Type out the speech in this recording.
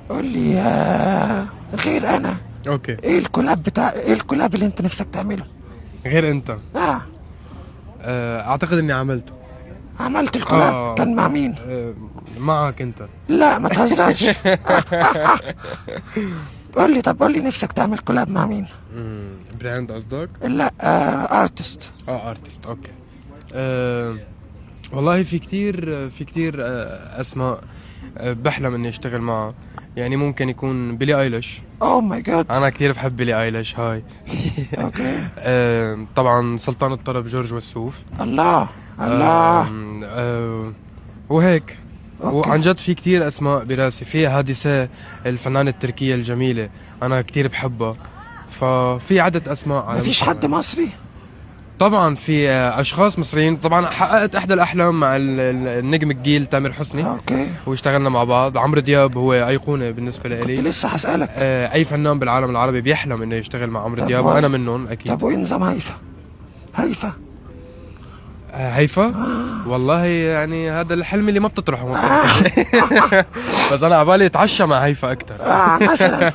قول لي غير انا. اوكي. ايه الكولاب اللي انت نفسك تعمله؟ غير انت. اه. اعتقد اني عملته. عملت الكولاب؟ كان مع مين؟ معك انت. لا ما تهزرش. قول لي نفسك تعمل كولاب مع مين؟ براند قصدك؟ لا ارتست. ارتست، اوكي. والله في كتير اسماء بحلم اني اشتغل معها. يعني ممكن يكون بيلي ايليش. اوه ماي جاد. انا كتير بحب بيلي ايليش هاي. اوكي. طبعا سلطان الطرب جورج وسوف. الله الله. وهيك. أوكي. وعن جد في كتير اسماء براسي، في هادسة الفنانة التركية الجميلة، انا كتير بحبها. ففي عدة اسماء على مفيش حد مصري؟ طبعا في اشخاص مصريين. طبعا حققت احدى الاحلام مع النجم الجيل تامر حسني. اوكي. واشتغلنا مع بعض. عمرو دياب هو ايقونه بالنسبه كنت لي. لسه هسألك. اي فنان بالعالم العربي بيحلم انه يشتغل مع عمرو دياب، وانا منهم اكيد. طب وايه نظام هيفا؟ هيفا هيفا. والله يعني هذا الحلم اللي ما بتطرحه. بس انا عبالي اتعشى مع هيفا اكثر. مثلا.